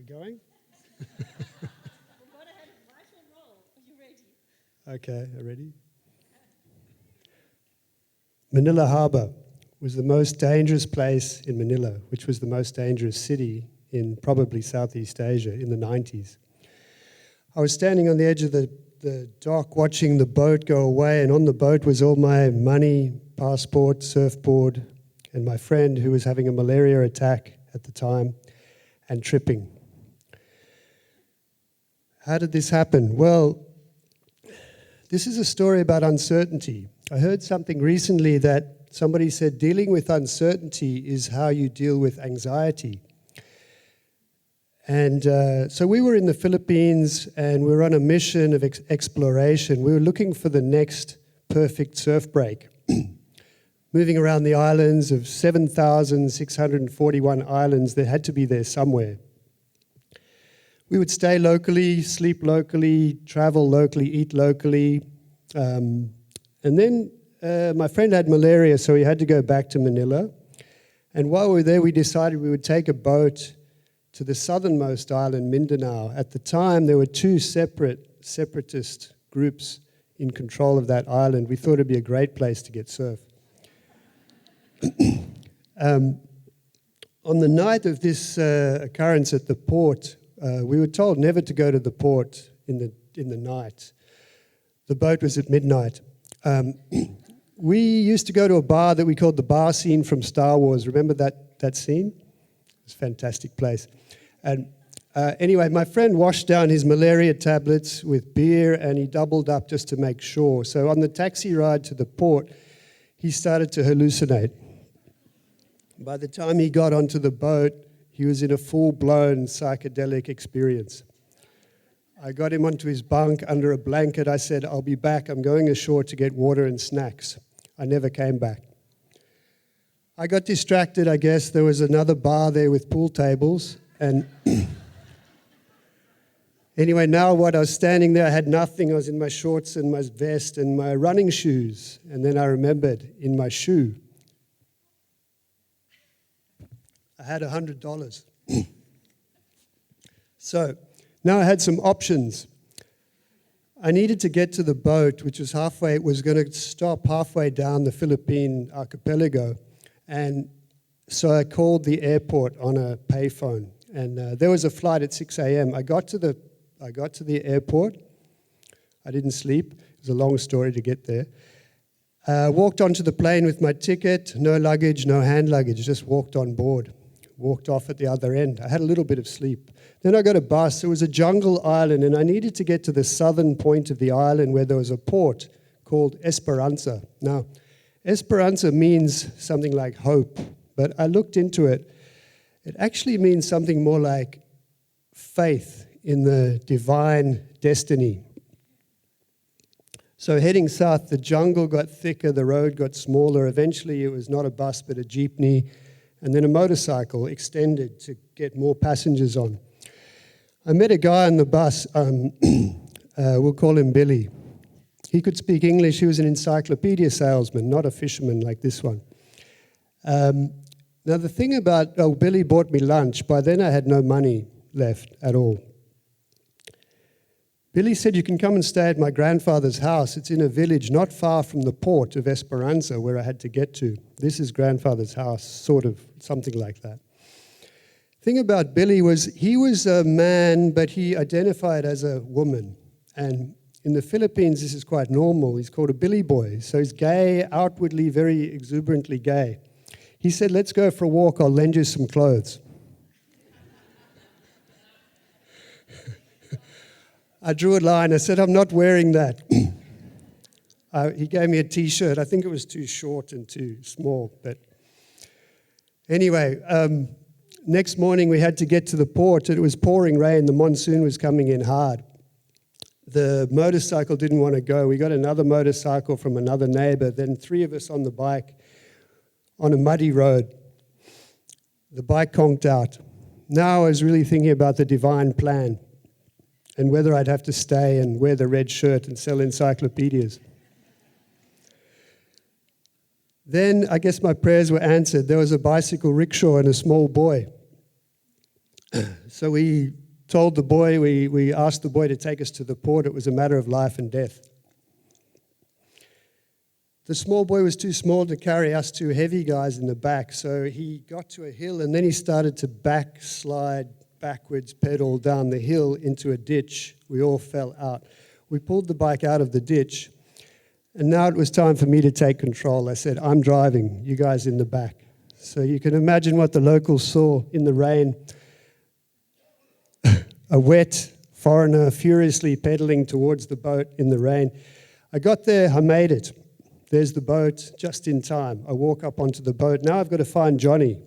Going? We're going to have a vital role. Are you ready? Okay, ready? Manila Harbour was the most dangerous place in Manila, which was the most dangerous city in probably Southeast Asia in the 90s. I was standing on the edge of the dock watching the boat go away, and on the boat was all my money, passport, surfboard, and my friend who was having a malaria attack at the time and tripping. How did this happen? Well, this is a story about uncertainty. I heard something recently that somebody said dealing with uncertainty is how you deal with anxiety. And so we were in the Philippines and we were on a mission of exploration. We were looking for the next perfect surf break. Moving around the islands of 7,641 islands, there had to be there somewhere. We would stay locally, sleep locally, travel locally, eat locally. And then my friend had malaria, so he had to go back to Manila. And while we were there, we decided we would take a boat to the southernmost island, Mindanao. At the time, there were two separatist groups in control of that island. We thought it'd be a great place to get surf. On the night of this occurrence at the port, we were told never to go to the port in the night. The boat was at midnight. We used to go to a bar that we called the bar scene from Star Wars. Remember that scene? It's a fantastic place. And anyway, my friend washed down his malaria tablets with beer and he doubled up just to make sure. So on the taxi ride to the port, he started to hallucinate. By the time he got onto the boat, he was in a full-blown psychedelic experience. I got him onto his bunk under a blanket. I said, "I'll be back. I'm going ashore to get water and snacks." I never came back. I got distracted, I guess. There was another bar there with pool tables. And anyway, now what? I was standing there. I had nothing. I was in my shorts and my vest and my running shoes. And then I remembered in my shoe, I had $100. So now I had some options. I needed to get to the boat, which was halfway. It was going to stop halfway down the Philippine archipelago. And so I called the airport on a payphone. And there was a flight at 6 a.m. I got to the airport. I didn't sleep. It was a long story to get there. Walked onto the plane with my ticket, no luggage, no hand luggage, just walked on board. Walked off at the other end. I had a little bit of sleep. Then I got a bus. It was a jungle island, and I needed to get to the southern point of the island where there was a port called Esperanza. Now, Esperanza means something like hope, but I looked into it. It actually means something more like faith in the divine destiny. So heading south, the jungle got thicker, the road got smaller. Eventually, it was not a bus, but a jeepney, and then a motorcycle extended to get more passengers on. I met a guy on the bus, we'll call him Billy. He could speak English. He was an encyclopedia salesman, not a fisherman like this one. Now the thing about, Billy bought me lunch. By then I had no money left at all. Billy said, "You can come and stay at my grandfather's house. It's in a village not far from the port of Esperanza where I had to get to. This is grandfather's house," sort of, something like that. Thing about Billy was he was a man, but he identified as a woman. And in the Philippines, this is quite normal. He's called a Billy boy. So he's gay, outwardly very exuberantly gay. He said, "Let's go for a walk. I'll lend you some clothes." I drew a line. I said, "I'm not wearing that." He gave me a T-shirt. I think it was too short and too small. But anyway, next morning we had to get to the port. It was pouring rain. The monsoon was coming in hard. The motorcycle didn't want to go. We got another motorcycle from another neighbor. Then three of us on the bike on a muddy road. The bike conked out. Now I was really thinking about the divine plan and whether I'd have to stay and wear the red shirt and sell encyclopedias. Then I guess my prayers were answered. There was a bicycle rickshaw and a small boy. So we told the boy, we asked the boy to take us to the port. It was a matter of life and death. The small boy was too small to carry us two heavy guys in the back, so he got to a hill and then he started to backslide backwards, pedal down the hill into a ditch. We all fell out. We pulled the bike out of the ditch, and now it was time for me to take control. I said, I'm driving, you guys in the back. So you can imagine what the locals saw in the rain. A wet foreigner furiously pedaling towards the boat in the rain. I got there, I made it. There's the boat, just in time. I walk up onto the boat. Now I've got to find Johnny,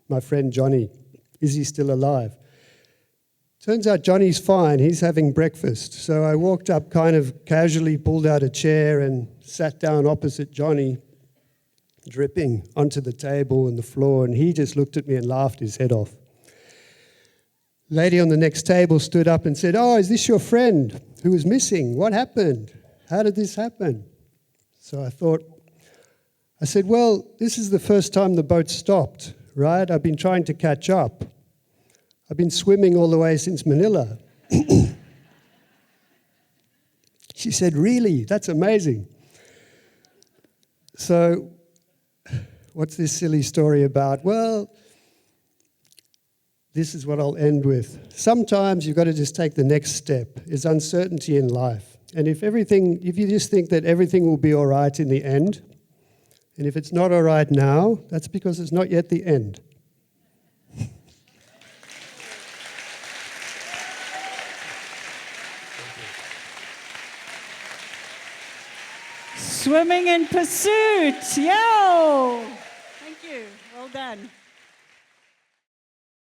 my friend Johnny. Is he still alive? Turns out Johnny's fine. He's having breakfast. So I walked up kind of casually, pulled out a chair and sat down opposite Johnny, dripping onto the table and the floor, and he just looked at me and laughed his head off. Lady on the next table stood up and said, "Oh, is this your friend who was missing? What happened? How did this happen?" So I said, well, this is the first time the boat stopped, right? I've been trying to catch up. I've been swimming all the way since Manila. She said, really? That's amazing. So what's this silly story about? Well, this is what I'll end with. Sometimes you've got to just take the next step. There's uncertainty in life. And if you just think that everything will be all right in the end, and if it's not all right now, that's because it's not yet the end. Swimming in pursuit. Yo! Thank you. Well done.